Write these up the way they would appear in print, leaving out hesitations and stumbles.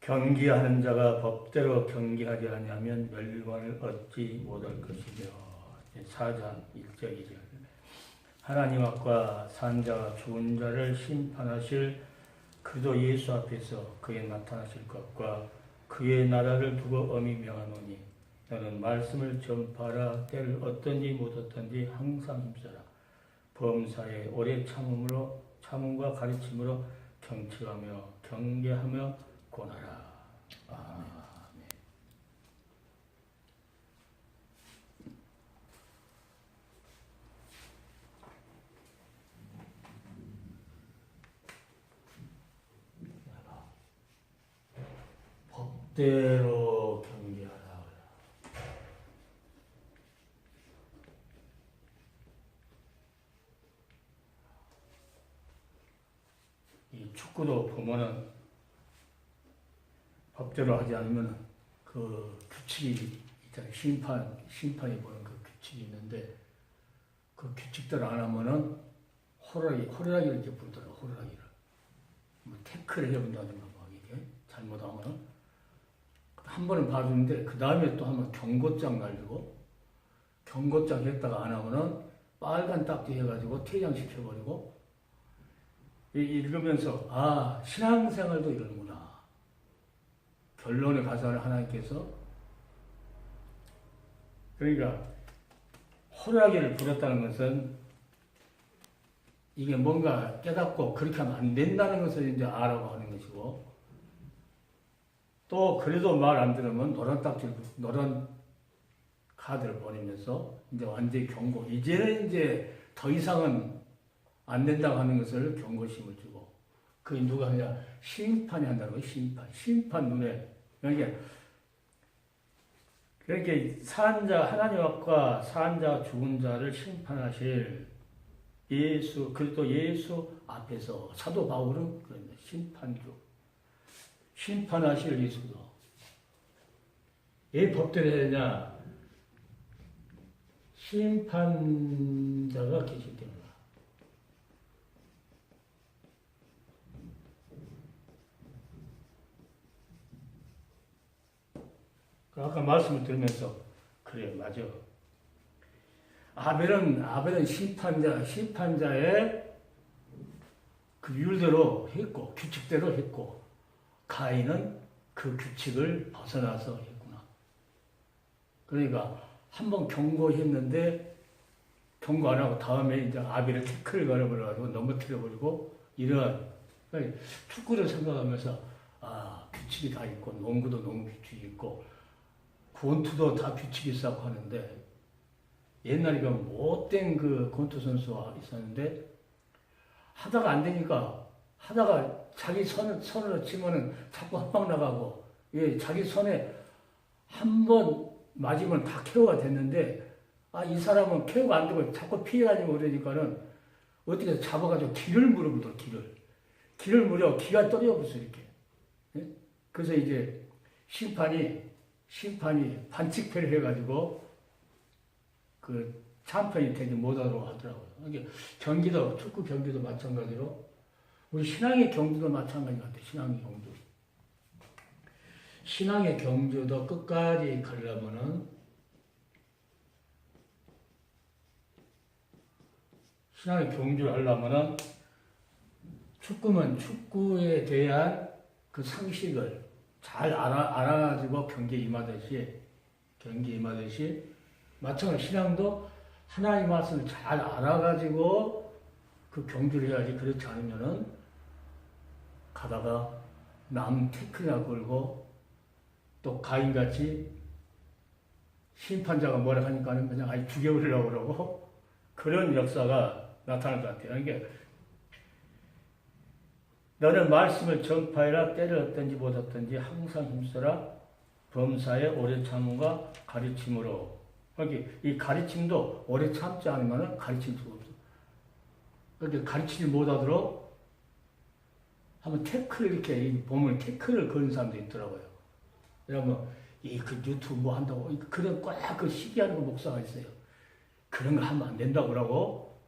경기하는 자가 법대로 경기하지 아니하면 멸관을 얻지 못할 것이며. 4장 1절 2절. 하나님 앞과 산 자와 죽은 자를 심판하실 그리스도 예수 앞에서 그의 나타나실 것과 그의 나라를 두고 엄히 명하노니 너는 말씀을 전파하라. 때를 얻든지 못 얻든지 항상 힘써라. 범사에 오래 참음과 가르침으로 경치하며 경계하며 권하라. 아멘. 법대로 경계하라. 이 축구도 보면은 법대로 하지 않으면 그 규칙이 있잖아요. 심판이 보는 그 규칙이 있는데 그 규칙대로 안 하면은 호루라기 이렇게 불더라고. 호루라기를 뭐 태클을 해본다든가 막 이게 잘못하면은 한 번은 봐주는데 그 다음에 또 한번 경고장 날리고 경고장 했다가 안 하면은 빨간 딱지 해가지고 퇴장시켜버리고 읽으면서 아 신앙생활도 이러는구나. 결론에 가서는 하나님께서 그러니까 호루라기를 불었다는 것은 이게 뭔가 깨닫고 그렇게 하면 안 된다는 것을 이제 알아고 하는 것이고 또 그래도 말 안 들으면 노란 카드를 보내면서 이제 완전히 경고. 이제는 이제 더 이상은 안 된다고 하는 것을 경고심을 주고 그게 누가 하냐? 심판이 한다는 거예요. 심판 눈에. 그러니까 산자 하나님 앞과 산자 죽은 자를 심판하실 예수 그리스도 예수 앞에서 사도 바울은 그런데 심판하실 예수도 왜 법대로 해야 되냐? 심판자가 계시기 때문에. 아까 말씀을 들으면서 그래 맞아. 아벨은 심판자의 그 율대로 했고 규칙대로 했고 가인은 그 규칙을 벗어나서 했구나. 그러니까 한번 경고했는데 경고 안 하고 다음에 이제 아벨을 태클을 걸어버려가지고 넘어뜨려버리고 이런 그러니까 축구를 생각하면서 아 규칙이 다 있고 농구도 농구 규칙이 있고 권투도 다 규칙이 있다고 하는데 옛날에 그 못된 그 권투 선수가 있었는데 하다가 안 되니까 하다가 자기 손으로 치면은 자꾸 한 방 나가고 예, 자기 손에 한 번 맞으면 다 KO가 됐는데 이 사람은 KO가 안 되고 자꾸 피해가지고 그러니까는 어떻게 잡아가지고 기를 물어보더라. 기를 물어 기가 떨어져버렸어 이렇게. 예? 그래서 이제 심판이 반칙패를 해가지고 그 참편이 되지 못하도록 하더라고요. 이게 축구 경기도 마찬가지로 우리 신앙의 경주도 마찬가지 같아요. 신앙의 경주도 끝까지 가려면은 신앙의 경주를 하려면은 축구에 대한 그 상식을 잘 알아가지고 경기에 임하듯이 마찬가지로 신앙도 하나님의 말씀을 잘 알아가지고 그 경주를 해야지. 그렇지 않으면은 가다가 남 태클이나 걸고 또 가인같이 심판자가 뭐라 하니까는 그냥 아예 죽여버리려고 그러고 그런 역사가 나타날 것 같아요. 그러니까 너는 말씀을 전파해라. 때를 얻든지 못 얻든지 항상 힘써라. 범사에 오래 참음과 가르침으로. 그러니까 이 가르침도 오래 참지 않으면 가르칠 수가 없어. 그러니까 가르치지 못하도록 한번 이렇게 보면 태클을 거는 사람도 있더라고요. 여러분, 그 유튜브 뭐 한다고, 그런 그 시기하는 목사가 있어요. 그런 거 하면 안 된다고 그러고,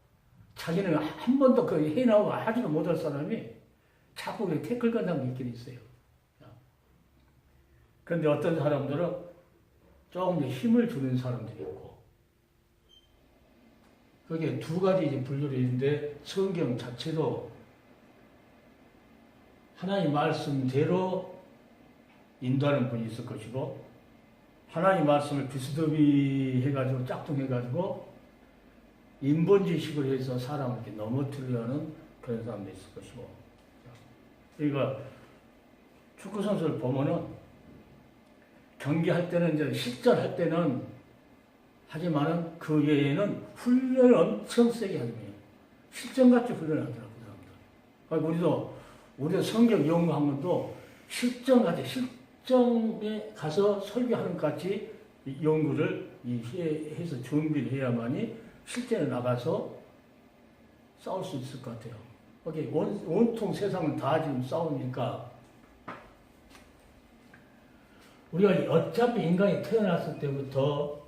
자기는 한 번도 그 해나오고 하지도 못할 사람이 자꾸 태클 건는 사람도 있긴 있어요. 그런데 어떤 사람들은 조금 더 힘을 주는 사람들이 있고, 그게 두 가지 이제 분류를 있는데, 성경 자체도 하나님 말씀대로 인도하는 분이 있을 것이고, 하나님 말씀을 비스듬히 해가지고 짝퉁해가지고 인본지식을 해서 사람을 이렇게 넘어뜨리려는 그런 사람도 있을 것이고. 그러니까 축구 선수를 보면은 경기할 때는 이제 실전할 때는 하지만은 그 외에는 훈련을 엄청 세게 하는 거예요. 실전같이 훈련하더라고요, 사람들. 우리도 성경 연구한 것도 실전같이 실전에 가서 설교하는 것 같이 연구를 해서 준비를 해야만이 실전에 나가서 싸울 수 있을 것 같아요. 거기 온통 세상은 다 지금 싸우니까 우리가 어차피 인간이 태어났을 때부터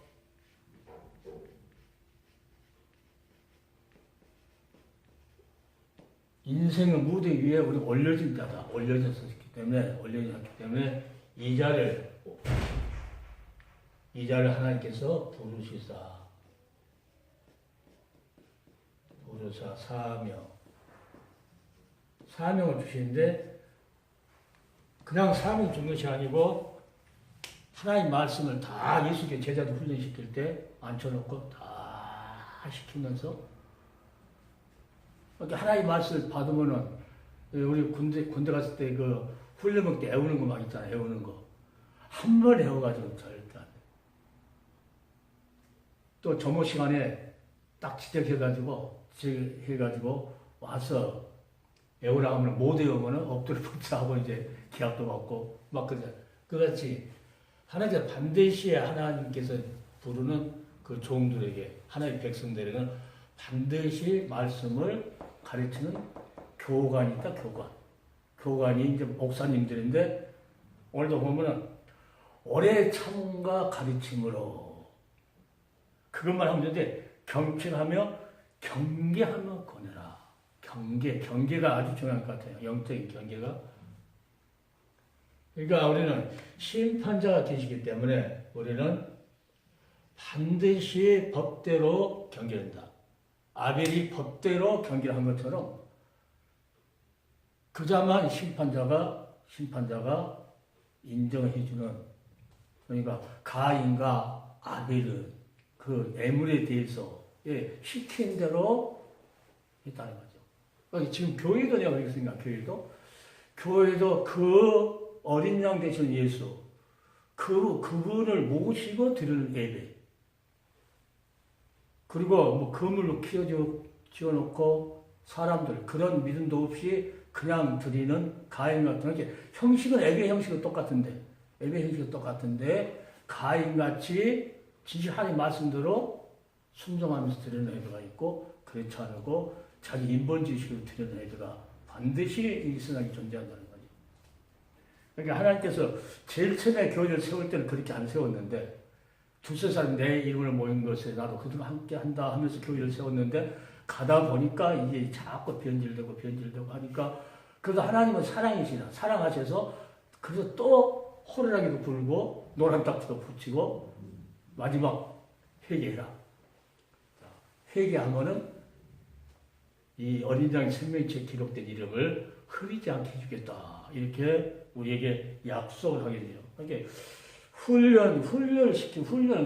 인생의 무대 위에 우리 올려진 자다. 올려졌기 때문에 이자를 하나님께서 부르사 사명을 주시는데, 그냥 사명 준 것이 아니고 하나님 말씀을 다 예수께 제자들 훈련시킬 때 앉혀놓고 다 시키면서, 이렇게 하나님 말씀을 받으면은 우리 군대 갔을 때 그 훈련병 때 애우는 거 막 있잖아요. 애우는 거 한 번 애워가지고 절대 안 돼. 또 점호 시간에 딱 지적해가지고 와서 애우라 하면 못 애우면은 엎드려 붙자하고 이제 기합도 받고 막 그러잖아요. 그같이 하나님께서 반드시 하나님께서 부르는 그 종들에게, 하나님의 백성들에게는 반드시 말씀을 가르치는 교관이 있다, 교관이 이제 목사님들인데, 오늘도 보면은 오래 참음과 가르침으로 그것만 하면 되는데, 경청하며 경계하며 권해라. 경계가 아주 중요한 것 같아요. 영적인 경계가. 그러니까 우리는 심판자가 계시기 때문에 우리는 반드시 법대로 경계한다. 아벨이 법대로 경계를 한 것처럼 그자만 심판자가 인정을 해주는, 그러니까 가인과 아벨은 그 애물에 대해서 시킨 대로 했다는 거죠. 그러니까 지금 교회도 내가 그렇게 생각해요. 교회도 그 어린 양 되신 예수, 그분을 모시고 드리는 예배, 그리고 뭐 건물로 지어놓고 사람들 그런 믿음도 없이 그냥 드리는 가인 같은 게, 형식은 예배 형식은 똑같은데 가인같이 진실 하나님 말씀대로 순종하면서 드리는 예배가 있고, 그렇지 않고 자기 인본지식으로 드리는 예배가 반드시 이 세상에 존재한다는 거죠. 그러니까 하나님께서 제일 처음에 교회를 세울 때는 그렇게 안 세웠는데, 두세 사람 내 이름을 모인 것에 나도 그들과 함께 한다 하면서 교회를 세웠는데, 가다 보니까 이게 자꾸 변질되고 하니까, 그래서 하나님은 사랑하셔서 그래서 또 호루라기도 불고 노란 딱지도 붙이고 마지막 회개해라. 회개하면은 이 어린 양의 생명체에 기록된 이름을 흐리지 않게 해주겠다. 이렇게 우리에게 약속을 하게 돼요. 그러니까 훈련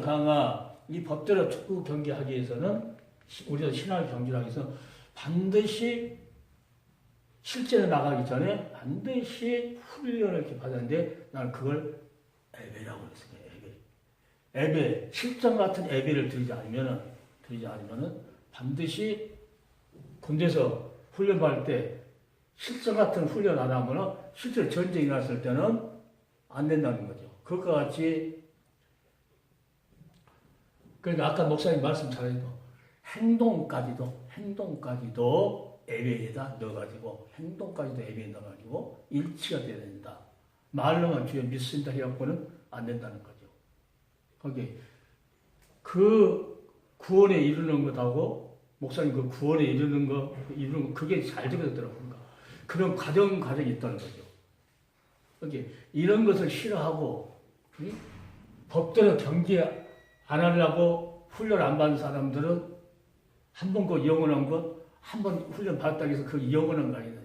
강화, 이 법대로 축구 경기하기 위해서는, 우리가 신앙을 경기하기 위해서 반드시 실전에 나가기 전에 반드시 훈련을 이렇게 받았는데, 나는 그걸 예배라고 했어요. 예배, 실전 같은 예배를 드리지 않으면은 반드시 군대에서 훈련 받을 때 실전 같은 훈련 안 하면은 실제로 전쟁이 났을 때는 안 된다는 거죠. 그것과 같이, 그러니까 아까 목사님 말씀 잘해도 행동까지도 예배에다 넣어가지고, 일치가 돼야 된다. 말로만 주여 믿습니다 해갖고는 안 된다는 거죠. 거기 그 구원에 이르는 것하고, 목사님 그 구원에 이르는 거 그게 잘 적어졌더라고요. 그런 과정이 있다는 거죠. 거기 이런 것을 싫어하고 법대로 경기 안 하려고 훈련 안 받은 사람들은 한 번 그 영원한 것, 한 번 훈련 받았다고 해서 그 영원한 거 아니에요.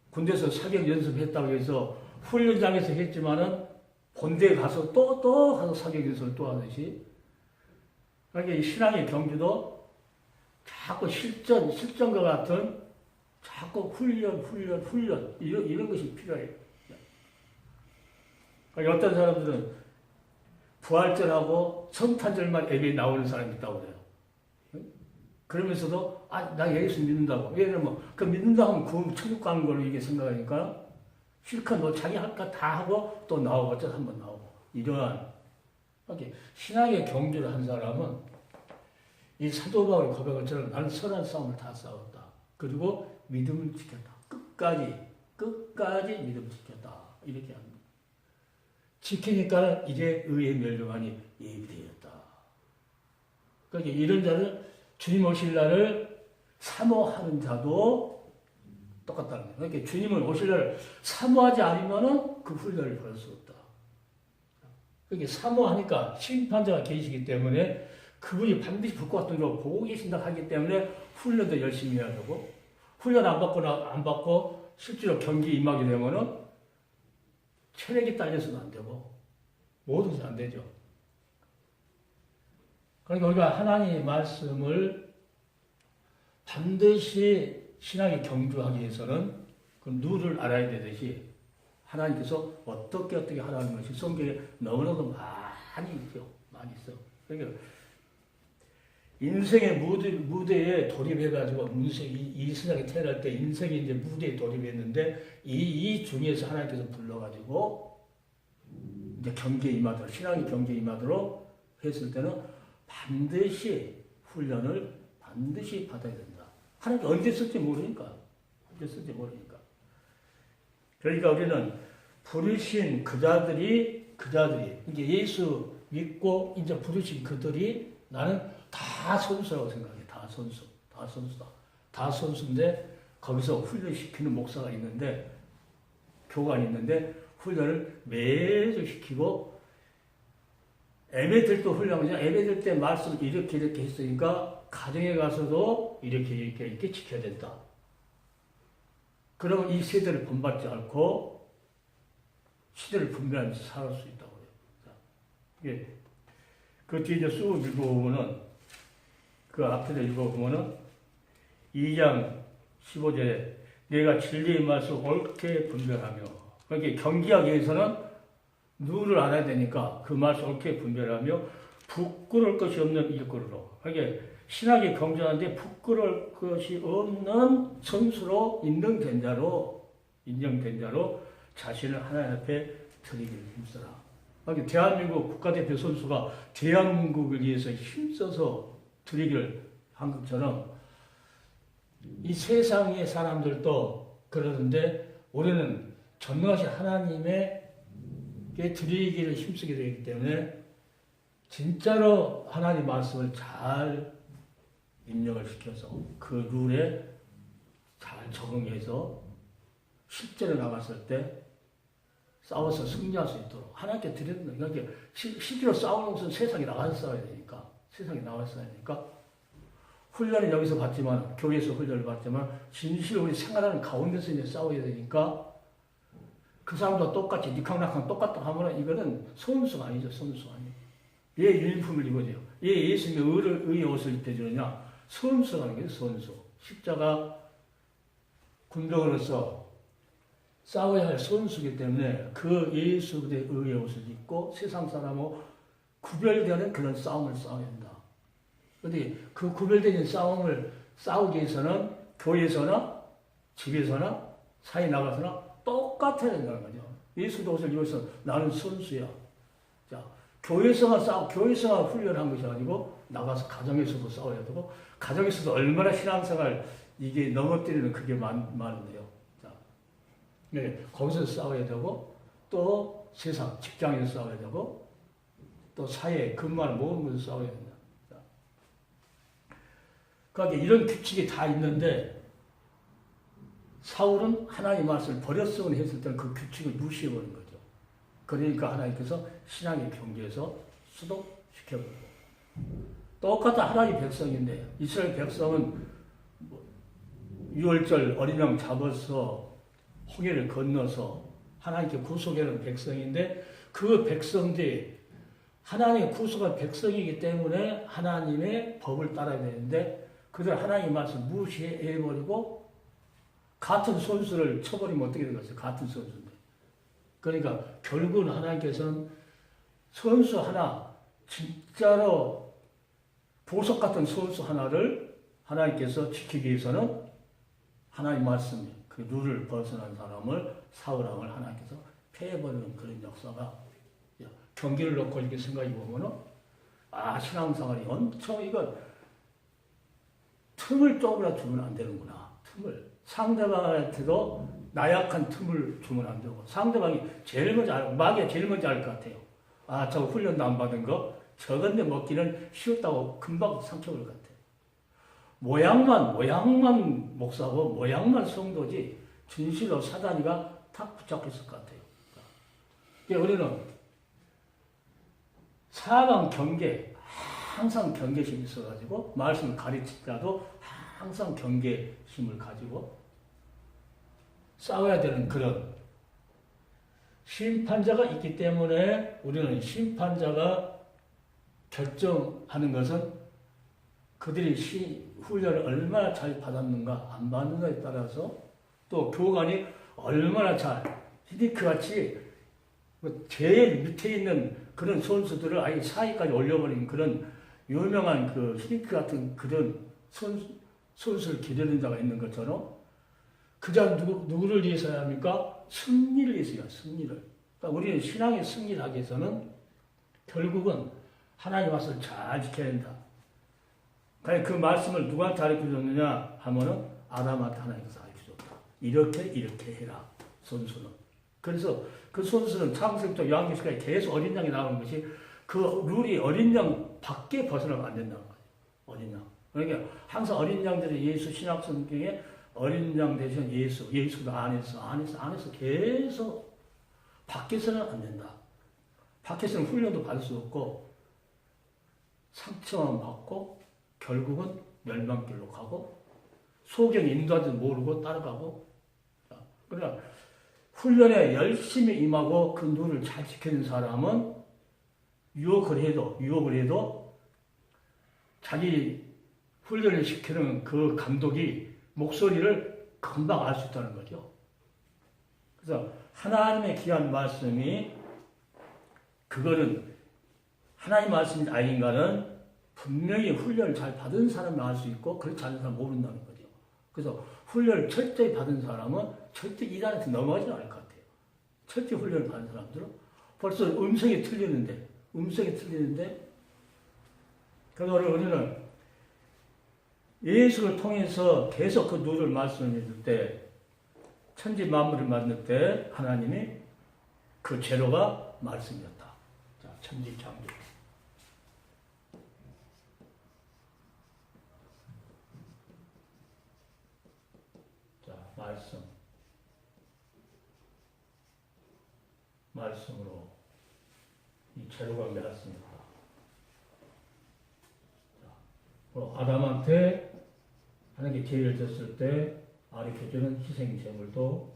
군대에서 사격 연습했다고 해서 훈련장에서 했지만은 본대에 가서 또 가서 사격 연습을 또 하듯이, 그러니까 이 신앙의 경주도 자꾸 실전과 같은 자꾸 훈련 이런 것이 필요해요. 그러니까 어떤 사람들은 부활절하고 성탄절만 예배에 나오는 사람이 있다고 그래요. 그러면서도 나 예수 믿는다고. 왜냐면 그 믿는다 하면 그 천국 가는 걸로 이게 생각하니까 실컷 뭐 자기 할 거 다 하고 또 나오고 또 한 번 나오고 이러한 이렇게 신앙의 경주를 한 사람은 이 사도 바울의 고백처럼 나는 선한 싸움을 다 싸웠다. 그리고 믿음을 지켰다. 끝까지 믿음을 지켰다. 이렇게 합니다. 지키니까 이제 의의 멸류관이 예비되었다. 그러니까 이런 자를 주님 오실 날을 사모하는 자도 똑같다는 거예요. 그러니까 주님을 오실 날을 사모하지 않으면은 그 훈련을 받을 수 없다. 그러니까 사모하니까 심판자가 계시기 때문에 그분이 반드시 불과 같은 걸 보고 계신다 하기 때문에 훈련도 열심히 해야 되고, 훈련 안 받고 실제로 경기 임하게 되면은 체력이 딸려서는 안 되고 모든 것이 안 되죠. 그러니까 우리가 하나님의 말씀을 반드시 신앙에 경주하기 위해서는 그 룰을 알아야 되듯이 하나님께서 어떻게 하라는 것이 성경에 너무나도 많이 있죠. 많이 있어. 그러니까 인생의 무대에 돌입해가지고 이 세상에 태어날 때 인생의 이제 무대에 돌입했는데 이 중에서 하나님께서 불러가지고 이제 경계에 임하도록, 신앙의 경계에 임하도록 했을 때는 반드시 훈련을 반드시 받아야 된다. 하나님 언제 쓸지 모르니까. 그러니까 우리는 부르신 그자들이 이제 예수 믿고 이제 부르신 그들이 나는 다 선수라고 생각해. 다 선수다. 다 선수인데 거기서 훈련시키는 목사가 있는데, 교관이 있는데 훈련을 매주 시키고, 예배들 때 훈련하죠. 예배들 때 말씀을 이렇게 했으니까 가정에 가서도 이렇게 지켜야 된다. 그러면 이 세대를 본받지 않고 시대를 분별하면서 살아갈 수 있다고 해요. 그 뒤에 이제 쭉 읽어보면은, 그 앞에서 읽어보면은 2장 15절에 내가 진리의 말씀을 옳게 분별하며, 그러니까 경기하기 위해서는 룰을 알아야 되니까 그 말씀을 옳게 분별하며 부끄러울 것이 없는 일꾼으로, 그러니까 신학에 경전하는데 부끄러울 것이 없는 선수로 인정된 자로 자신을 하나님 앞에 드리기를 힘써라. 그러니까 대한민국 국가대표 선수가 대한민국을 위해서 힘써서 드리기를 한 것처럼 이 세상의 사람들도 그러는데 우리는 전능하신 하나님에게 드리기를 힘쓰게 되기 때문에 진짜로 하나님 말씀을 잘 입력을 시켜서 그 룰에 잘 적응해서 실제로 나갔을 때 싸워서 승리할 수 있도록 하나님께 드리는 거예요. 그러니까 실제로 싸우는 것은 세상에 나가서 싸워야 되니까. 훈련은 여기서 받지만, 교회에서 훈련을 받지만, 진실로 우리 생활하는 가운데서 이제 싸워야 되니까, 그 사람도 똑같이, 니캉나캉 똑같다 하면은 이거는 선수가 아니죠, 왜 유니폼을 입어줘요? 왜 예수님의 의의 옷을 입혀주느냐? 선수라는 거예요, 선수. 십자가 군병으로서 싸워야 할 선수이기 때문에 그 예수 그리스도의 의의 옷을 입고 세상 사람하고 구별되는 그런 싸움을 싸워야 한다. 그런데 그 구별되는 싸움을 싸우기 위해서는 교회에서나 집에서나 사회 나가서나 똑같아야 된다는 거죠. 예수도 옷을 입어서 나는 선수야. 자, 교회에서가 훈련한 것이 아니고 나가서 가정에서도 싸워야 되고, 가정에서도 얼마나 신앙생활 이게 넘어뜨리는 그게 많은데요. 자, 네, 거기서 싸워야 되고, 또 세상 직장에서 싸워야 되고, 또 사회에 근무하는 모든 곳에서 싸워야 된다. 자, 그러니까 이런 규칙이 다 있는데 사울은 하나님의 말씀을 버렸으면 했을 때는 그 규칙을 무시해버린 거죠. 그러니까 하나님께서 신앙의 경계에서 수독시켜버리고. 똑같은 하나님 백성인데 이스라엘 백성은 유월절 어린 양 잡아서 홍해를 건너서 하나님께 구속하는 백성인데 그 백성들이 하나님의 구속한 백성이기 때문에 하나님의 법을 따라야 되는데 그들 하나님의 말씀 무시해버리고 같은 손수를 쳐버리면 어떻게 되겠어요? 같은 손수인데. 그러니까 결국은 하나님께서는 손수 하나 진짜로 보석 같은 손수 하나를 하나님께서 지키기 위해서는 하나님 말씀 그 룰을 벗어난 사람을 사울왕을 하나님께서 패해버리는 그런 역사가 경기를 놓고 이렇게 생각해 보면은 신앙생활이 엄청 이건 틈을 조금이라도 주면 안 되는구나. 틈을 상대방한테도 나약한 틈을 주면 안 되고 상대방이 제일 먼저 알고 마귀가 제일 먼저 알 것 같아요. 저거 훈련도 안 받은 거 저건데 먹기는 쉬웠다고 금방 삼켜버릴 것 같아요. 모양만 목사고 모양만 성도지 진실로 사단이가 탁 붙잡고 있을 것 같아요. 그러니까 우리는 사방 경계 항상 경계심이 있어가지고 말씀을 가르칠 때도 항상 경계심을 가지고 싸워야 되는 그런 심판자가 있기 때문에 우리는 심판자가 결정하는 것은 그들이 훈련을 얼마나 잘 받았는가 안 받는가에 따라서 또 교관이 얼마나 잘 히디크같이 제일 밑에 있는 그런 선수들을 아예 사이까지 올려버린 그런 유명한 그 히디크 같은 그런 선수를 기르는 자가 있는 것처럼 그 자 누구를 위해서 해야 합니까? 승리를 위해서 해야 승리를. 그러니까 우리는 신앙의 승리를 하기 위해서는 결국은 하나님 말씀을 잘 지켜야 된다. 그 말씀을 누구한테 가르쳐줬느냐 하면은 아담한테 하나님께서 가르쳐줬다. 이렇게 해라. 선수는. 그래서 그 선수는 창세기부터 요한계시까지 계속 어린 양이 나오는 것이 그 룰이 어린 양 밖에 벗어나면 안 된다는 거예요. 어린 양. 그러니까 항상 어린 양들이 예수 신약 성경에 어린 양 대신 예수도 안에서 계속 밖에서는 안 된다. 밖에서는 훈련도 받을 수 없고 상처만 받고 결국은 멸망길로 가고 소경 인도하지도 모르고 따라가고 그러나 훈련에 열심히 임하고 그 룰을 잘 지키는 사람은 유혹을 해도 자기 훈련을 시키는 그 감독이 목소리를 금방 알 수 있다는 거죠. 그래서 하나님의 귀한 말씀이 그거는 하나님 말씀이 아닌가는 분명히 훈련을 잘 받은 사람이 알 수 있고 그렇지 않은 사람은 모른다는 거죠. 그래서 훈련을 철저히 받은 사람은 절대 이단한테 넘어가지 않을 것 같아요. 철저히 훈련을 받은 사람들은 벌써 음성이 틀리는데 그래서 우리는 예수를 통해서 계속 그 누를 말씀해 줄 때 천지 만물을 만들 때 하나님이 그 재료가 말씀이었다. 자, 천지 창조. 자, 말씀으로 이 재료가 되었습니다. 아담한테 하나님께 기회를 줬을 때 가르쳐주는 희생 제물도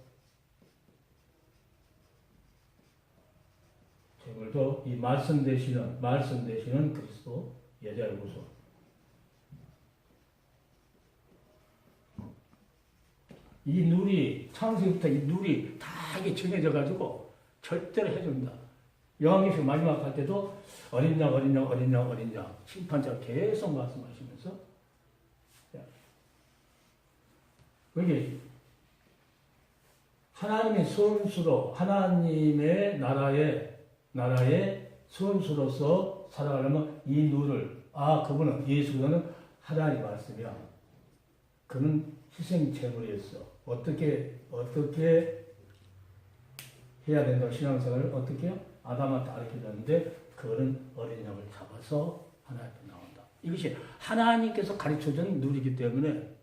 이 말씀 되시는 그리스도 여자의 구속. 이 룰이 창세기부터 이 룰이 다 이게 정해져 가지고 절대로 해줍니다. 요한계시록 마지막 할 때도 어린 양 심판자가 계속 말씀하시면서 그게 하나님의 손수로 하나님의 나라의 손수로서 살아가려면 이 룰을 그분은 예수는 하나님의 말씀이야. 그는 희생 제물이었어. 어떻게 해야 된다. 신앙생활을 어떻게 해요? 아담한테 가르쳐줬는데 그거는 어린 양을 잡아서 하나님께 나온다. 이것이 하나님께서 가르쳐준 룰이기 때문에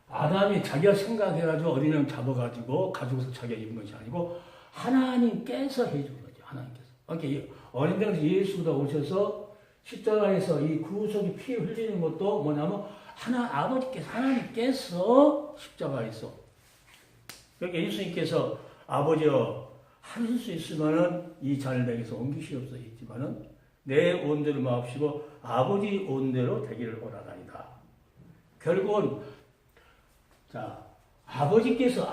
아담이 자기가 생각해가지고 어린 양 잡아가지고 가지고서 자기가 입은 것이 아니고 하나님께서 해준 거죠. 하나님께서. 이렇게 어린 장에서 예수가 오셔서 십자가에서 이 구속의 피 흘리는 것도 뭐냐면 아버지께서 하나님께서 십자가에서 그러니까 예수님께서 아버지여 하실 수 있으면은 이 잔을 내게서 옮기시옵소서 했지만은 내 온대로 마옵시고 아버지 온대로 되기를 원하나이다. 결국은 자 아버지께서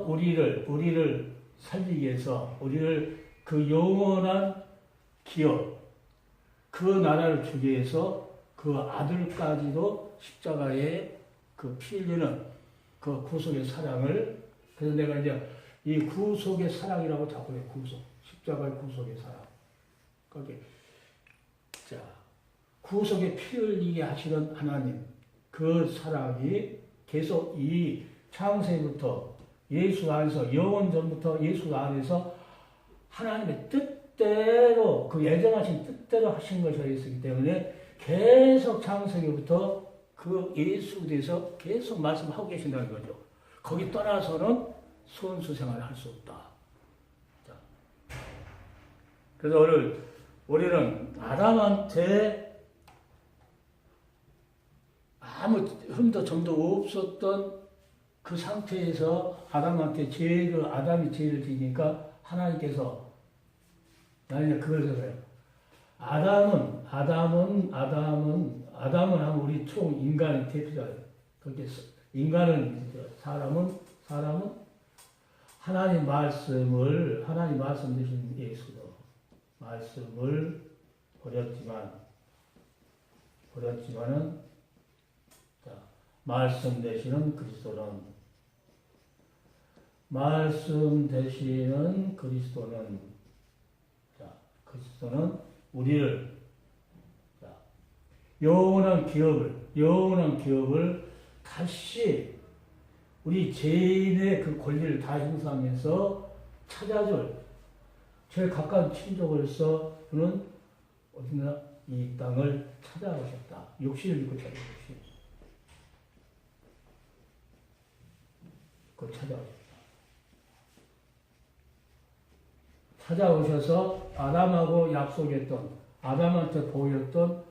우리를 살리기 위해서 우리를 그 영원한 기업 그 나라를 주기 위해서 그 아들까지도 십자가에 그 피 흘리는 그 구속의 사랑을 그래서 내가 이제 이 구속의 사랑이라고 자꾸 해요. 십자가의 구속의 사랑. 거기 자 구속에 피 흘리게 하시는 하나님 그 사랑이 계속 이 창세부터 예수 안에서 영원 전부터 예수 안에서 하나님의 뜻대로 그 예정하신 뜻대로 하신 것이었기 때문에 계속 창세기부터 그 예수에 대해서 계속 말씀하고 계신다는 거죠. 거기 떠나서는 선수 생활을 할 수 없다. 자. 그래서 오늘 우리는 아담한테 아무 흠도 점도 없었던 그 상태에서 아담한테 아담이 죄를 지니까 하나님께서 나는 그걸 해서요. 아담은 하면 우리 총 인간의 대표자예요. 그렇게 사람은 하나님 말씀 되신 예수도 말씀을 버렸지만은 자, 말씀 되시는 그리스도는 우리를 영원한 기업을 다시 우리 죄인의 그 권리를 다 행사하면서 찾아줄 제일 가까운 친족으로서 그는 어디나 이 땅을 찾아오셨다. 욕심을 믿고 찾아오셨다. 그 찾아오셔서 아담하고 약속했던 아담한테 보였던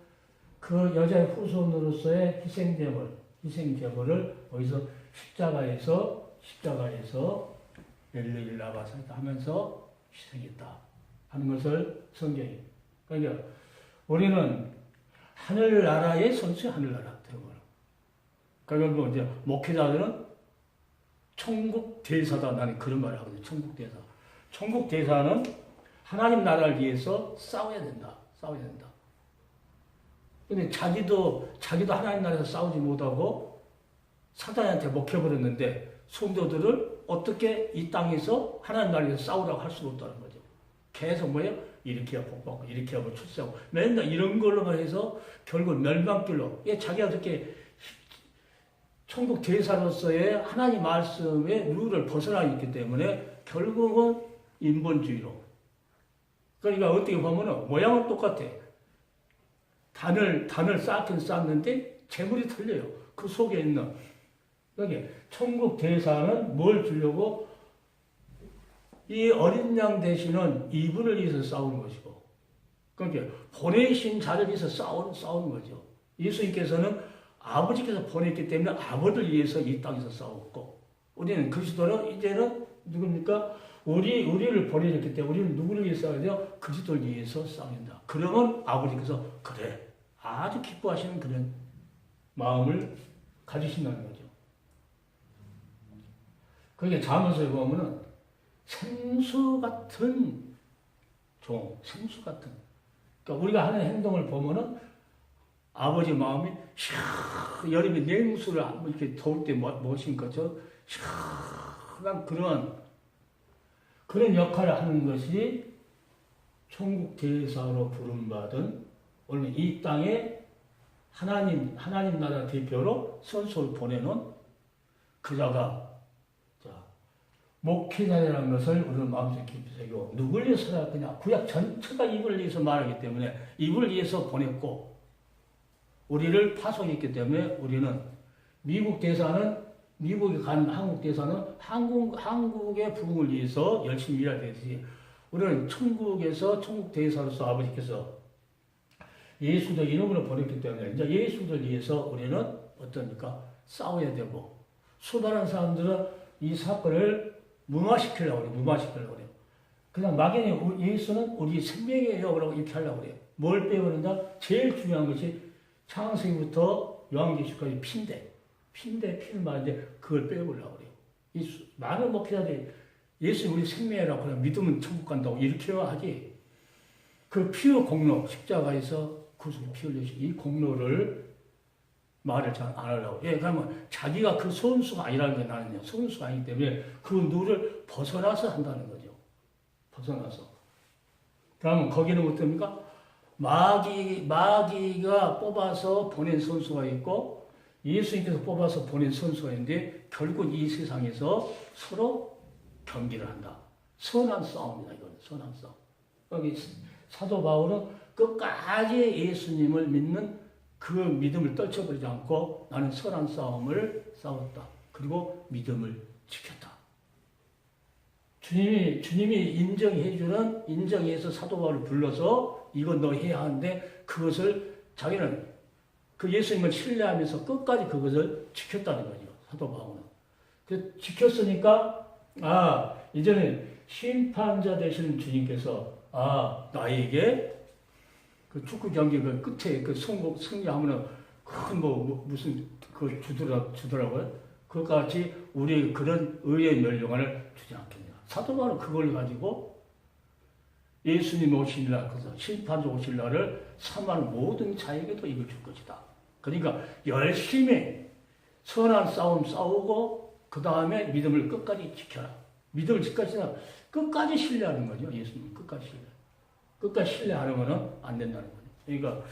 그 여자의 후손으로서의 희생제물을 어디서 십자가에서 엘리라바사 하면서 희생했다 하는 것을 성경이. 그러니까 우리는 하늘나라의 선수의 하늘나라 들어보라. 그러니까 이제 목회자들은 천국 대사다 나는 그런 말을 하거든요. 천국 대사. 천국 대사는 하나님 나라를 위해서 싸워야 된다. 근데 자기도 하나님 나라에서 싸우지 못하고 사단한테 먹혀버렸는데 성도들을 어떻게 이 땅에서 하나님 나라에서 싸우라고 할 수가 없다는 거죠. 계속 뭐예요? 이렇게 하고 복받고 이렇게 하고 출세하고 맨날 이런 걸로만 해서 결국 멸망길로 자기가 그렇게 천국 대사로서의 하나님 말씀의 룰을 벗어나 있기 때문에 결국은 인본주의로. 그러니까 어떻게 보면은 모양은 똑같아. 단을 쌓긴 쌓는데 재물이 틀려요. 그 속에 있는. 여기 천국 대사는 뭘 주려고? 이 어린 양 대신은 이분을 위해서 싸우는 것이고. 그러니까 보내신 자를 위해서 싸우는 거죠. 예수님께서는 아버지께서 보냈기 때문에 아버지를 위해서 이 땅에서 싸웠고, 우리는 그리스도는 이제는 누굽니까? 우리를 보내줬기 때문에 우리는 누구를 위해서 싸워야 돼요? 그리스도를 위해서 싸운다. 그러면 아버지께서 그래 아주 기뻐하시는 그런 마음을 가지신다는 거죠. 그게 자문서에 보면은 생수 같은 생수 같은. 그러니까 우리가 하는 행동을 보면은 아버지 마음이 여름에 냉수를 이렇게 더울 때 모신 것처럼 시원한 그런 역할을 하는 것이 천국 대사로 부름받은 오늘 이 땅에 하나님 나라 대표로 선수를 보내는 그자가 목회자라는 것을 우리는 마음속에 깊이 새기고 누굴 위해서 살았느냐? 구약 전체가 이분을 위해서 말하기 때문에 이분을 위해서 보냈고 우리를 파송했기 때문에 우리는 미국 대사는 미국에 간 한국 대사는 한국의 부흥을 위해서 열심히 일해야 되듯이 우리는 천국 대사로서 아버지께서 예수들 이름으로 보냈기 때문에 이제 예수들 위해서 우리는 어떠니까 싸워야 되고 수많은 사람들은 이 사건을 무마시키려고 그래요. 그냥 막연히 예수는 우리 생명이에요. 그러고 이렇게 하려고 그래요. 뭘 빼버린다? 제일 중요한 것이 창세기부터 요한계시록까지 피를 말인데 그걸 빼버리려고 그래요. 이 많은 목회자들이 예수 우리 생명이라고 그냥 믿으면 천국 간다고 이렇게 하지. 그 피의 공로, 십자가에서 구속의 피 흘리신 이 공로를 말을 잘 안 하려고. 예, 그러면 자기가 그 선수가 아니라는 게 나는요. 선수가 아니기 때문에 그 누를 벗어나서 한다는 거죠. 벗어나서. 그러면 거기는 어떻습니까? 마귀가 뽑아서 보낸 선수가 있고 예수님께서 뽑아서 보낸 선수가 있는데 결국 이 세상에서 서로 경기를 한다. 선한 싸움이다. 이건 선한 싸움. 여기 사도 바울은 끝까지 예수님을 믿는 그 믿음을 떨쳐버리지 않고 나는 선한 싸움을 싸웠다. 그리고 믿음을 지켰다. 주님이 인정해서 사도 바울을 불러서 이건 너 해야 하는데 그것을 자기는 그 예수님을 신뢰하면서 끝까지 그것을 지켰다는 거죠. 사도 바울은. 그 지켰으니까 이제는 심판자 되시는 주님께서 나에게 그 축구 경기 그 끝에 그 승리하면은 큰 무슨 그 주더라고요. 그것 같이 우리 그런 의의 멸류관을 주지 않겠냐. 사도 바울은 그걸 가지고 예수님 오실 날, 그래서 심판자 오실 날을 사모하는 모든 자에게도 이걸 줄 것이다. 그러니까 열심히 선한 싸움 싸우고 그 다음에 믿음을 끝까지 지켜라. 믿음을 끝까지 신뢰하는 거죠. 예수님 끝까지 신뢰. 끝까지 신뢰하는 것은 안 된다는 거죠. 그러니까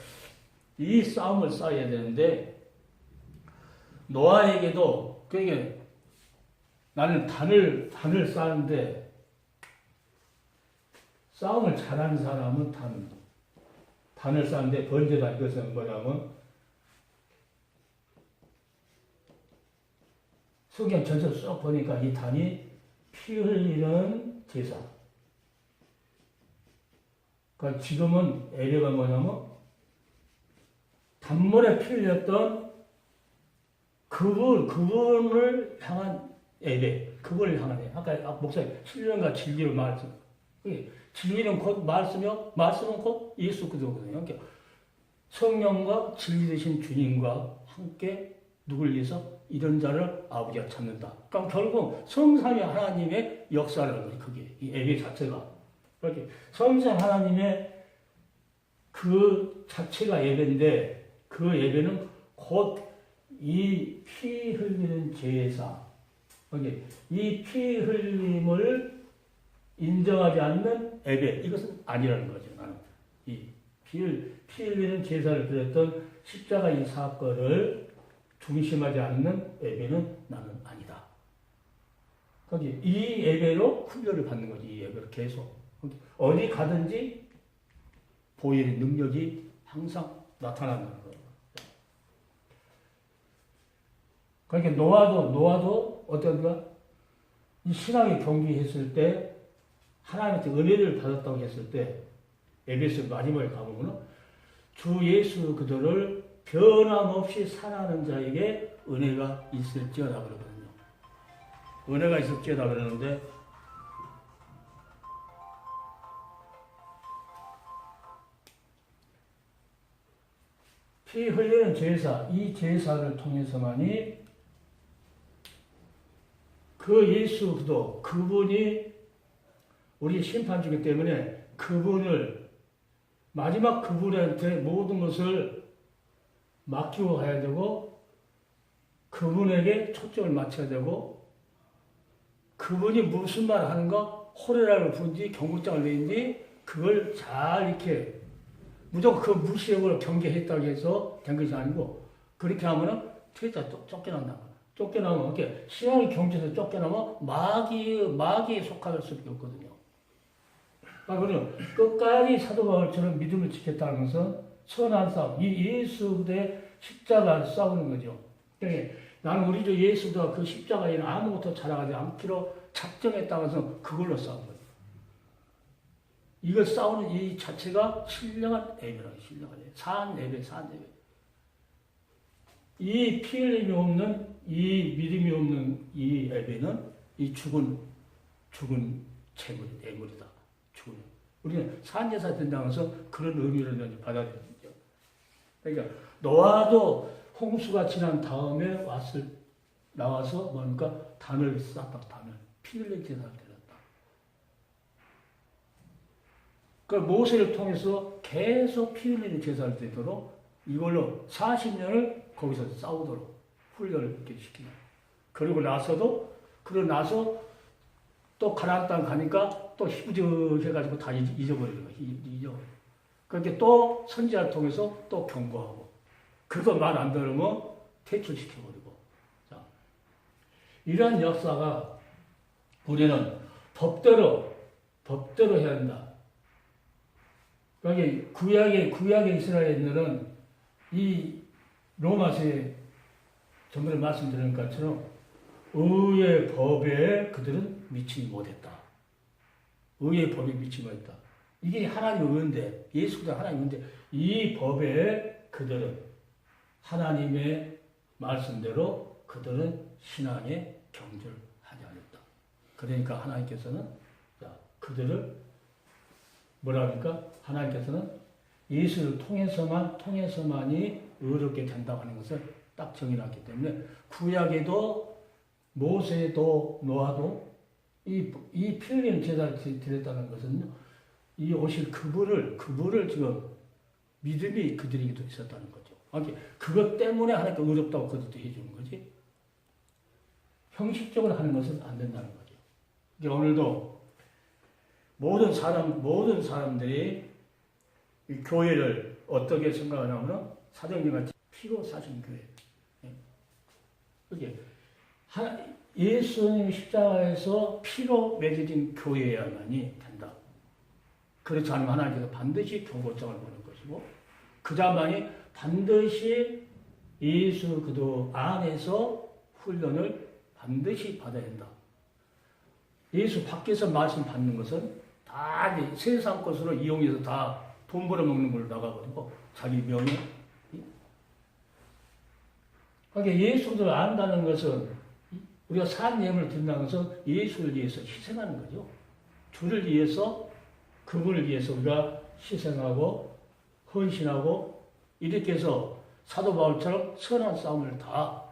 이 싸움을 싸워야 되는데 노아에게도 그러니까 나는 단을 쌓는데 싸움을 잘하는 사람은 단을 쌓는데 번제다. 이것은 뭐냐면 성경 전체를 쭉 보니까 이 단이 피 흘리는 제사. 그러니까 지금은 예배가 뭐냐면 단번에 피 흘렸던 그분을 향한 예배, 그걸 향한 예배. 아까 목사님 신령과 진리를 말씀. 진리는 곧 말씀이요, 말씀은 곧 예수 그리스도거든요. 그러니까 성령과 진리 되신 주님과 함께 누굴 위해서 이런 자를 아버지가 찾는다. 그러니까 결국 성삼위 하나님의 역사라는 거예요. 그게 이 예배 자체가. 그렇게 성삼 하나님의 그 자체가 예배인데 그 예배는 곧 이 피 흘리는 제사. 이 피 흘림을 인정하지 않는 예배. 이것은 아니라는 거죠. 나는 이 피 흘리는 제사를 드렸던 십자가 이 사건을 중심하지 않는 예배는 나는 아니다. 이 예배로 훈련을 받는 거지. 이 예배로 계속 어디 가든지 보이는 능력이 항상 나타난다는 거예요. 그러니까 노아도 어떤가? 이 신앙의 경기했을 때 하나님한테 은혜를 받았다고 했을 때 에베소 마지막에 가보면 주 예수 그들을 변함없이 사랑하는 자에게 은혜가 있을지어다 그러거든요. 은혜가 있을지어다 그러는데 피 흘리는 제사, 이 제사를 통해서만이 그 예수 그도 그분이 우리 심판주기 때문에 그분을 마지막 그분한테 모든 것을 맡기고 가야 되고 그분에게 초점을 맞춰야 되고 그분이 무슨 말 하는가 호레라를 부른지 경고장을 내는지 그걸 잘 이렇게 무조건 그 무시하고 경계했다고 해서 된 것이 아니고 그렇게 하면은 퇴짜 쫓겨난다. 쫓겨나면 이렇게 신앙의 경지에서 쫓겨나면 마귀에 속할 수밖에 없거든요. 그러면 끝까지 사도 바울처럼 믿음을 지켰다는 것은 선한 싸움, 이 예수 그대의 십자가를 싸우는 거죠. 그러니까 나는 우리 주 예수도 그 십자가에는 아무것도 자랑하지 않기로 작정했다고 해서 그걸로 싸운 거예요. 이걸 싸우는 이 자체가 신령한 예배라고, 신령한 예배. 사한 예배, 사한 예배. 이 피 흘림이 없는, 이 믿음이 없는 이 예배는 이 죽은 재물, 예물이다. 죽은. 우리는 산제사 된다고 해서 그런 의미를 받아들이죠. 그러니까 노아도 홍수가 지난 다음에 나와서 뭔가 단을 쌓았다, 단을. 피 흘린 제사를 드렸다. 그 모세를 통해서 계속 피 흘리는 제사를 드리도록 이걸로 40년을 거기서 싸우도록 훈련을 이렇게 시키는. 그러고 나서도, 그러고 나서 또 가나안 땅 가니까 또 희부적해가지고 다 잊어버리는 거예요. 잊어버려. 그렇게 또 선지자를 통해서 또 경고하고. 그거 말 안 들으면 퇴출시켜버리고. 자, 이러한 역사가 우리는 법대로 해야 한다. 여기 구약의 이스라엘들은 이 로마서에 전번에 말씀드린 것처럼 의의 법에 그들은 미치지 못했다. 의의 법에 미치지 못했다. 이게 하나님의 의인데, 예수도 하나님의 의인데, 이 법에 그들은 하나님의 말씀대로 그들은 신앙에 경절하지 않았다. 그러니까 하나님께서는 그들을 뭐라 합니까? 하나님께서는 예수를 통해서만이 의롭게 된다고 하는 것을 딱 정의놨기 때문에 구약에도 모세도 노아도 이 피 흘리는 제사를 드렸다는 것은 이 오실 그분을 지금 믿음이 그들에게도 있었다는 거죠. 그것 때문에 하나님께 의롭다고 그들도 해주는 거지. 형식적으로 하는 것은 안 된다는 거죠. 그러니까 오늘도 모든 사람들이 이 교회를 어떻게 생각하냐면 사도행전같이 피로 사신 교회. 그게 예수님 십자가에서 피로 맺어진 교회야만이 된다. 그렇지 않으면 하나님께서 반드시 경고장을 보낼 것이고 그 다음만이 반드시 예수 그도 안에서 훈련을 반드시 받아야 한다. 예수 밖에서 말씀 받는 것은 다 세상 것으로 이용해서 다 돈 벌어먹는 걸로 나가버리고 자기 명예. 그러니까 예수를 안다는 것은 우리가 산 예물을 드린다는 것은 예수를 위해서 희생하는 거죠. 주를 위해서, 그분을 위해서 우리가 희생하고 헌신하고 이렇게 해서 사도 바울처럼 선한 싸움을 다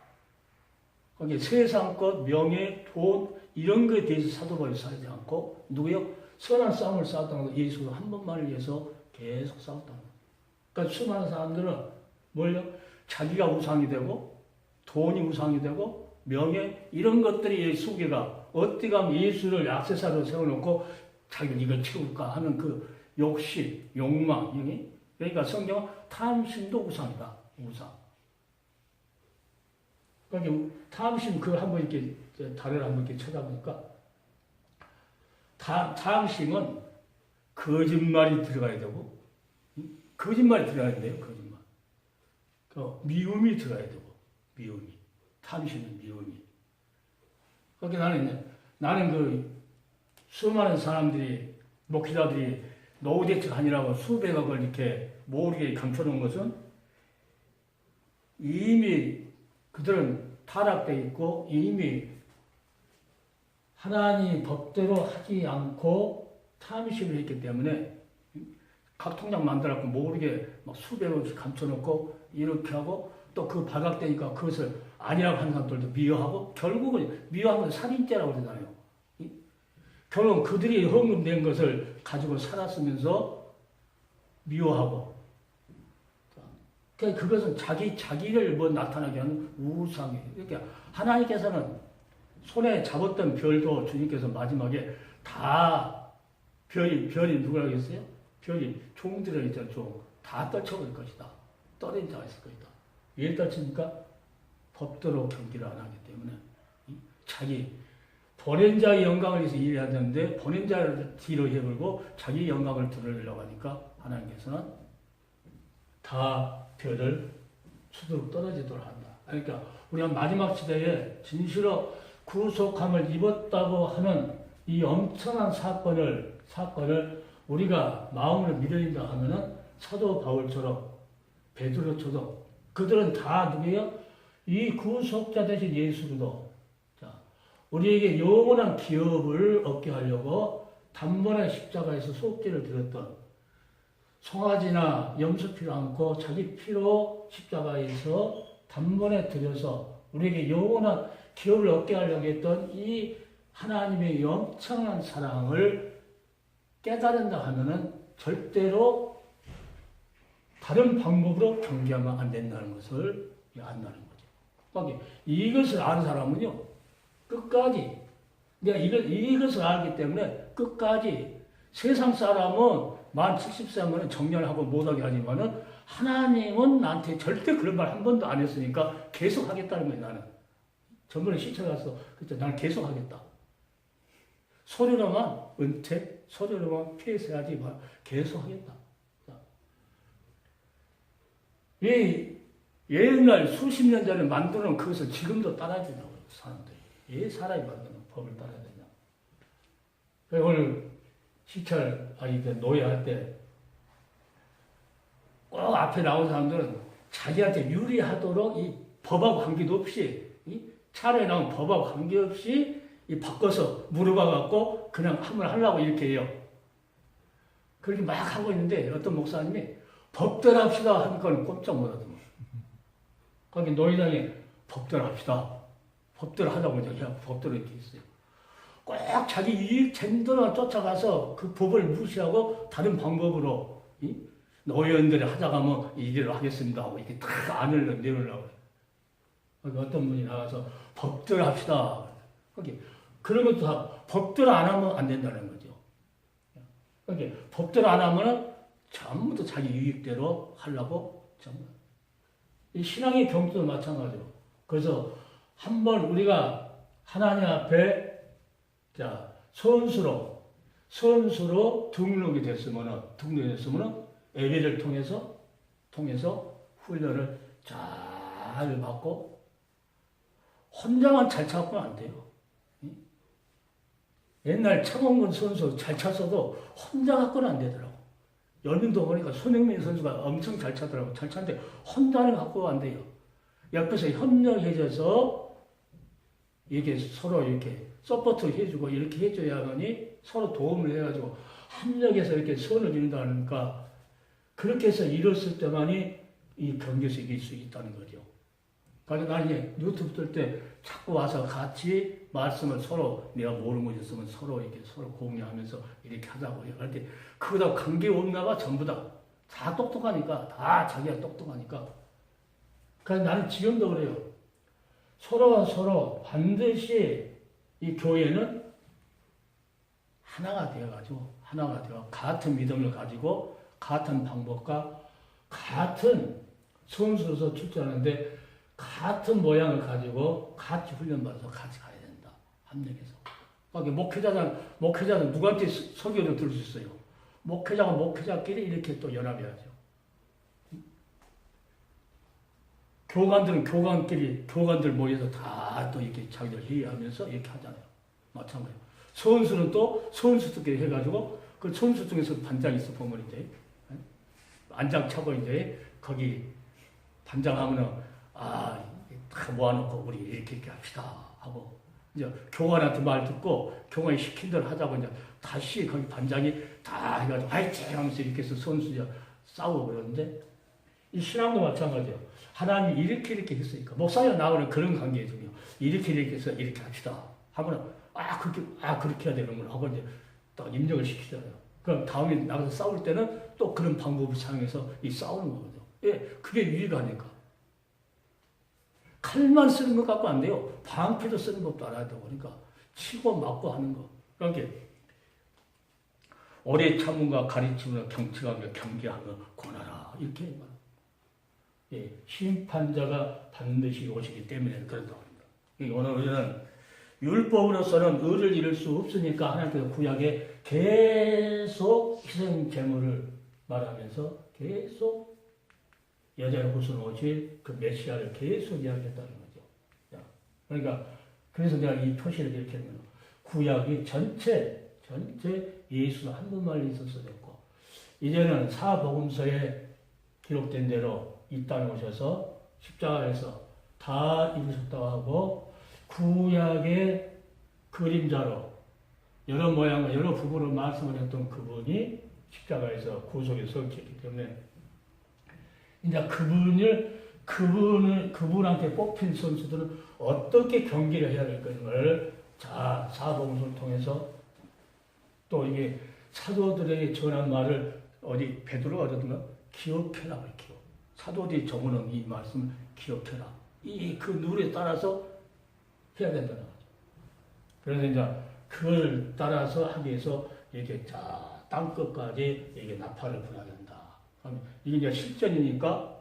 그러니까 세상 것, 명예, 돈 이런 것에 대해서 사도 바울이 싸우지 않고 누구요? 선한 싸움을 싸웠다는 거. 예수 한 번만을 위해서 계속 싸웠다는 거예요. 그러니까 수많은 사람들은 뭘요? 자기가 우상이 되고 돈이 우상이 되고 명예 이런 것들이 속에가 어떻게 하면 예수를 액세서리로 세워놓고 자기는 이걸 채울까 하는 그 욕심, 욕망 그러니까 성경은 탐심도 우상이다. 우상. 그러니까 탐심 그 한번 이렇게 다리를 한번 이렇게 쳐다보니까 탐심은 거짓말이 들어가야 되고 거짓말이 들어가야 돼요. 거짓말. 미움이 들어가야 되고 미움이. 탐심은 미움이. 그러니까 나는 그 수많은 사람들이 목회자들이 노후대책 아니라고 수백억을 이렇게 모르게 감춰놓은 것은 이미 그들은 타락되어 있고 이미 하나님 법대로 하지 않고 탐심을 했기 때문에 각 통장 만들어갖고 모르게 막 수백억씩 감춰놓고 이렇게 하고 또 그 발각되니까 그것을 아니라고 하는 사람들도 미워하고 결국은 미워하면 살인죄라고 그러잖아요. 결국 그들이 헌금된 것을 가지고 살았으면서 미워하고 그러니까 그것은 자기를 나타나게 하는 우상이에요. 그러니까 하나님께서는 손에 잡았던 별도 주님께서 마지막에 다 별이 누구라고 했어요? 별이 종들어 있던 종 다 떨쳐버릴 것이다. 떨어진 자가 있을 것이다. 왜 떨칩니까? 법대로 경기를 안 하기 때문에 자기 보낸 자의 영광을 위해서 일해야 되는데 보낸 자를 뒤로 해버리고 자기 영광을 드러내려고 하니까 하나님께서는 다 별을 수두룩 떨어지도록 한다. 그러니까 우리가 마지막 시대에 진실로 구속함을 입었다고 하는 이 엄청난 사건을 우리가 마음으로 믿어진다 하면은 사도 바울처럼 베드로처럼 그들은 다 누구예요? 이 구속자 되신 예수 그리스도. 자, 우리에게 영원한 기업을 얻게 하려고 단번에 십자가에서 속죄를 드렸던 송아지나 염소 피로 않고 자기 피로 십자가에서 단번에 들여서 우리에게 영원한 기업을 얻게 하려고 했던 이 하나님의 엄청난 사랑을 깨달은다 하면은 절대로 다른 방법으로 경계하면 안 된다는 것을 안다는 거죠. 이것을 아는 사람은요, 끝까지, 내가 이것을 알기 때문에 끝까지 세상 사람은 만 70세면 정년하고 못하게 하지만은 하나님은 나한테 절대 그런 말 한 번도 안 했으니까 계속 하겠다는 거예요, 나는. 전번에 시청 가서, 그때 나는 계속 하겠다. 소리로만 은퇴, 소리로만 피해서 하지 마. 계속 하겠다. 왜 옛날 수십 년 전에 만드는 그것을 지금도 따라야 되냐고, 사람들이. 왜 사람이 만드는 법을 따라야 되냐. 오늘 시찰, 노예할 때, 꼭 앞에 나온 사람들은 자기한테 유리하도록 이 법하고 관계도 없이, 이 차례에 나온 법하고 관계없이 이 바꿔서 물어봐갖고 그냥 한번 하려고 이렇게 해요. 그렇게 막 하고 있는데 어떤 목사님이 법대로 합시다 하니까 꼼짝 못 하더만. 거기 노예장에 법대로 합시다. 법대로 하자고 이제 법대로 이렇게 있어요. 꼭 자기 이익 젠더나 쫓아가서 그 법을 무시하고 다른 방법으로 노예원들이 하자가면 이대로 하겠습니다 하고 이렇게 다 안을 내놓으려고 해요. 거기 어떤 분이 나와서 법대로 합시다. 거기 그런 것도 다 법대로 안 하면 안 된다는 거죠. 거기 법대로 안 하면은 전부 다 자기 유익대로 하려고 전부. 이 신앙의 경주도 마찬가지로. 그래서 한번 우리가 하나님 앞에 자 선수로 등록이 됐으면은 예배를 통해서 훈련을 잘 받고 혼자만 잘 찾고 안 돼요. 옛날 차범근 선수 잘 찼어도 혼자 갖고는 안 되더라고. 연인도 보니까 손흥민 선수가 엄청 잘 차더라고. 잘 차는데 혼자는 갖고 안 돼요. 옆에서 협력해줘서 이렇게 서로 이렇게 서포트 해주고 이렇게 해줘야만이 서로 도움을 해가지고 협력해서 이렇게 선을 이룬다니까 그렇게 해서 이뤘을 때만이 이 경기에서 이길 수 있다는 거죠. 그러니까 나는 이제 유튜브 뜰 때 자꾸 와서 같이 말씀을 서로 내가 모르는 거 있으면 서로 이렇게 서로 공유하면서 이렇게 하자고 해요. 그런데 그거다 관계 없나봐 전부 다 똑똑하니까 다 자기가 똑똑하니까. 그래서 나는 지금도 그래요. 서로가 서로 반드시 이 교회는 하나가 되어가지고 같은 믿음을 가지고 같은 방법과 같은 선수로서 출전하는데 같은 모양을 가지고 같이 훈련받아서 같이 가야 된다. 합력해서. 목회자는 누구한테 설교를 들을 수 있어요? 목회자가 목회자끼리 이렇게 또 연합해야죠. 교관들 모여서 다 또 이렇게 자기들 회의하면서 이렇게 하잖아요. 마찬가지로. 선수는 또 선수들끼리 해가지고 그 선수 중에서 반장이 있어 보면 이제 안장 차고 이제 거기 반장하면은 다 모아놓고 우리 이렇게 합시다 하고 이제 교관한테 말 듣고 교관이 시킨 대로 하자고 이제 다시 거기 반장이 다 해가지고 화이팅 하면서 이렇게 해서 선수자 싸우고 그러는데 이 신앙도 마찬가지예요. 하나님이 이렇게 했으니까 목사님 나오는 그런 관계거든요. 이렇게 해서 이렇게 합시다 하면은 그렇게 해야 되는 걸 하고 이제 딱 입력을 시키잖아요. 그럼 다음에 나가서 싸울 때는 또 그런 방법을 사용해서 이 싸우는 거거든요. 예, 그게 유익하니까. 칼만 쓰는 것 갖고 안 돼요. 방패도 쓰는 것도 알아야 되고 그러니까 치고 맞고 하는 거. 그러니까 오래 참음과 가르침으로 경치하며 경계하며 권하라 이렇게 말합니다. 예, 심판자가 반드시 오시기 때문에 그렇다고 합니다. 오늘 우리는 율법으로서는 의를 이룰 수 없으니까 하나님께서 구약에 계속 희생 제물을 말하면서 계속 여자의 후손 오실 그 메시아를 계속 이야기했다는 거죠. 자, 그러니까 그래서 내가 이 표시를 이렇게 하면 구약이 전체 예수 한 분만 있어서 됐고 이제는 사복음서에 기록된 대로 이 땅에 오셔서 십자가에서 다 이루셨다고 하고 구약의 그림자로 여러 모양과 여러 부분을 말씀을 했던 그분이 십자가에서 구속에 서있기 때문에 이제 그분한테 뽑힌 선수들은 어떻게 경기를 해야 될 것인가를 자, 사복음서를 통해서 또 이게 사도들에게 전한 말을 어디 베드로가 어디든가 기억해라 기억. 사도들이 적어놓은 이 말씀을 기억해라. 그 누에 따라서 해야 된다는 거죠. 그래서 이제 그걸 따라서 하기 위해서 이렇게 땅 끝까지 이게 나팔을 불어야 된다. 이게 이제 실전이니까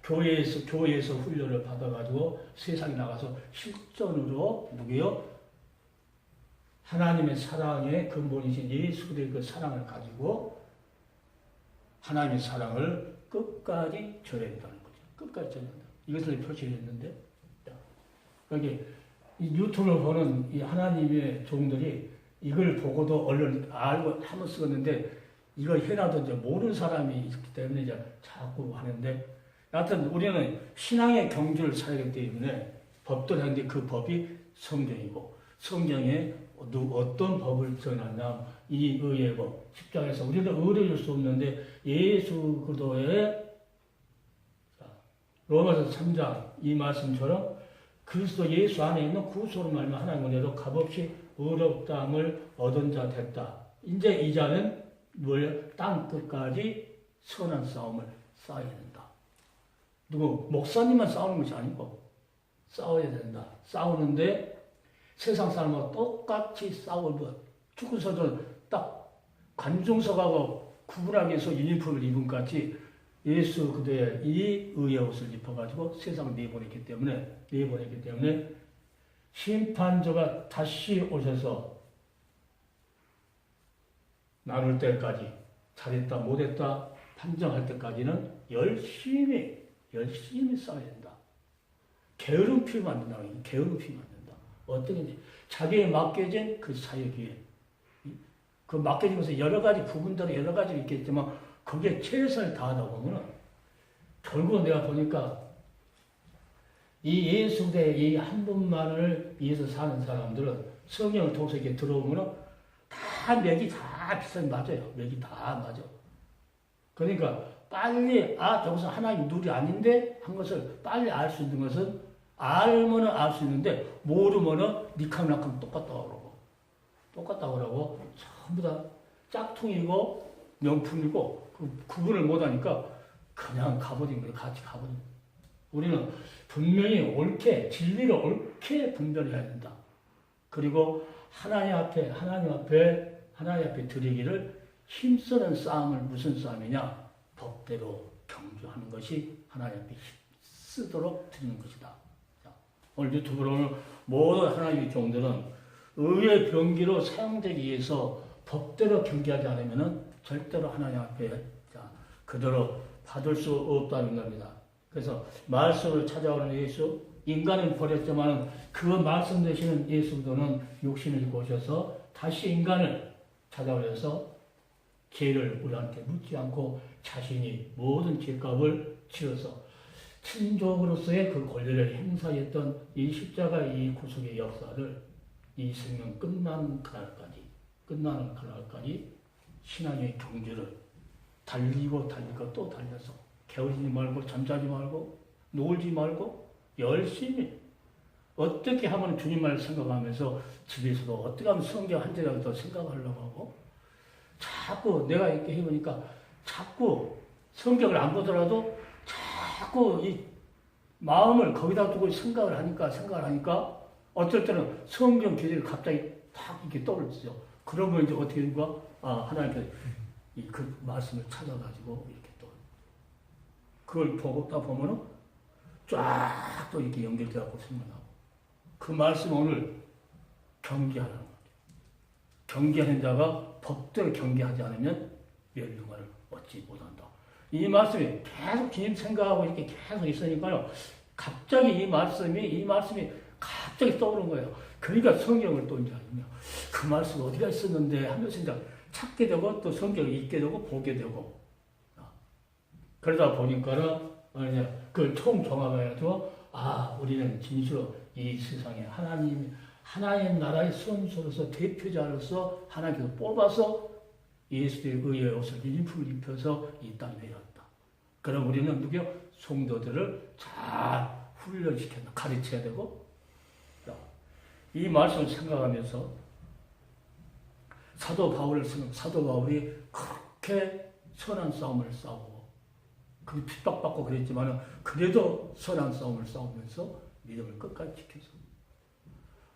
교회에서 훈련을 받아가지고 세상에 나가서 실전으로 누구요? 하나님의 사랑의 근본이신 예수 그리스도의 그 사랑을 가지고 하나님의 사랑을 끝까지 전해야 된다는 거죠. 끝까지 전한다. 이것을 표시했는데 여기 이 유튜브를 보는 이 하나님의 종들이 이걸 보고도 얼른 알고 한번 쓰었는데 이거 해놔도 이제 모르는 사람이 있기 때문에 이제 자꾸 하는데 여하튼 우리는 신앙의 경주를 살기 때문에 법도 하는데 그 법이 성경이고 성경에 어떤 법을 전하냐 이 의의 법 십자가에서 우리는 의를 줄 수 없는데 예수 그리스도의 로마서 3장 이 말씀처럼 그리스도 예수 안에 있는 구속으로 말미암아 하나님 은혜로 값없이 의롭다함을 얻은 자 됐다. 이제 이 자는 땅 끝까지 선한 싸움을 싸워야 된다. 누구 목사님만 싸우는 것이 아니고 싸워야 된다. 싸우는데 세상 사람과 똑같이 싸울 것. 축구선수는 딱 관중석하고 구분하기 위해서 유니폼을 입은 것 같이 예수 그대의 이 의의 옷을 입어가지고 세상을 내보냈기 때문에 심판자가 다시 오셔서 나눌 때까지 잘했다 못했다 판정할 때까지는 열심히 싸워야 된다. 게으름 피우면 안 된다. 게으름 피우면 안 된다. 어떻게든지 자기에 맡겨진 그 사역이 그 맡겨지면서 여러 가지 부분들이 여러 가지 있겠지만 거기에 최선을 다하다 보면은 결국 내가 보니까 이 예수대 이 한 분만을 위해서 사는 사람들은 성령을 통해서 이렇게 들어오면은 다 맥이 다 비슷하게 맞아요. 맥이 다 맞아. 그러니까 빨리 저것은 하나님 룰이 아닌데 한 것을 빨리 알 수 있는 것은 알면은 알 수 있는데 모르면은 니캄나캄 똑같다고 그러고 전부 다 짝퉁이고 명품이고 그 구분을 못하니까 그냥 가버린 거예요. 같이 가버린 거예요. 우리는 분명히 옳게 진리를 옳게 분별해야 된다. 그리고 하나님 앞에 드리기를 힘쓰는 싸움을 무슨 싸움이냐? 법대로 경주하는 것이 하나님 앞에 쓰도록 드리는 것이다. 자, 오늘 유튜브로 모든 하나님의 종들은 의의 병기로 사용되기 위해서 법대로 경계하지 않으면 절대로 하나님 앞에 그대로 받을 수 없다는 겁니다. 그래서 말씀을 찾아오는 예수, 인간을 버렸지만 그 말씀 되시는 예수도는 육신을 입고 오셔서 다시 인간을 찾아오셔서 죄를 우리한테 묻지 않고 자신이 모든 죄값을 치러서 친족으로서의 그 권리를 행사했던 이 십자가 이 구속의 역사를 이 생명 끝나는 그날까지 신앙의 경주를 달리고 또 달려서 게으르지 말고 잠자지 말고 놀지 말고 열심히 어떻게 하면 주님을 생각하면서 집에서도 어떻게 하면 성경 한 절이라도 더 생각하려고 하고 자꾸 내가 이렇게 해보니까 자꾸 성경을 안 보더라도 자꾸 이 마음을 거기다 두고 생각을 하니까 어쩔 때는 성경 기절이 갑자기 탁 이렇게 떠오르죠. 그러면 이제 어떻게 된 거야? 하나님께서 그 말씀을 찾아가지고 이렇게 또 그걸 보다 보면은 쫙 또 이렇게 연결돼갖고 생각나고 그 말씀 오늘 경계하라는 거죠. 경계하는 자가 법대로 경계하지 않으면 멸류관을 얻지 못한다. 이 말씀이 계속 주님 생각하고 이렇게 계속 있으니까요. 갑자기 이 말씀이 갑자기 떠오른 거예요. 그러니까 성경을 또 이제 그 말씀 어디가 있었는데 하면서 이제 찾게 되고 또 성경을 읽게 되고 보게 되고 그러다 보니까는 이제 그걸 총종합해가지고 우리는 진실로 이 세상에 하나님 나라의 선수로서 대표자로서 하나님께서 뽑아서 예수의 의의 옷을 유니폼을 입혀서 이 땅에 내렸다. 그럼 우리는 누구요? 성도들을 잘 훈련시켜서 가르쳐야 되고 이 말씀을 생각하면서 사도 바울이 그렇게 선한 싸움을 싸우고 그 핍박받고 그랬지만 그래도 선한 싸움을 싸우면서 믿음을 끝까지 지켜서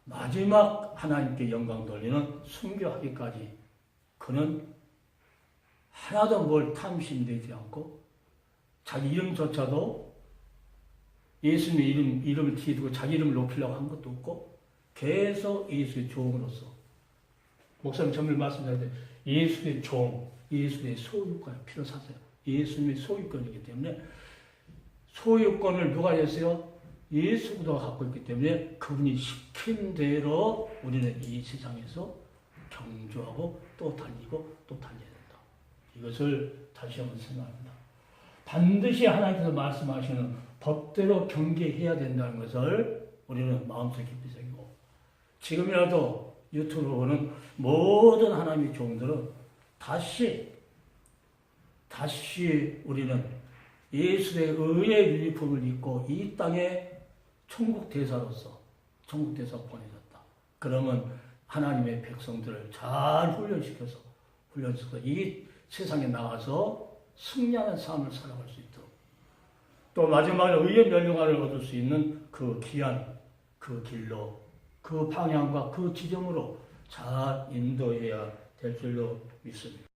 마지막 하나님께 영광 돌리는 순교하기까지 그는 하나도 뭘 탐심되지 않고 자기 이름조차도 예수님의 이름을 뒤두고 자기 이름을 높이려고 한 것도 없고 계속 예수의 종으로서 목사님 전에 말씀드렸는데 예수의 종, 예수의 소유권 필요 사세요. 예수님의 소유권이기 때문에 소유권을 누가 했어요? 예수가 갖고 있기 때문에 그분이 시킨 대로 우리는 이 세상에서 경주하고 또 달리고 또 달려야 된다. 이것을 다시 한번 생각합니다. 반드시 하나님께서 말씀하시는 법대로 경계해야 된다는 것을 우리는 마음속에 깊이 새기고 지금이라도 유튜브로 보는 모든 하나님의 종들은 다시 우리는 예수의 의의 유니폼을 입고 이 땅에 천국 대사로서 보내졌다. 그러면 하나님의 백성들을 잘 훈련시켜서 이 세상에 나가서 승리하는 삶을 살아갈 수 있도록 또 마지막으로 의의 멸류관을 얻을 수 있는 그 귀한 그 길로 그 방향과 그 지점으로 잘 인도해야 될 줄로 믿습니다.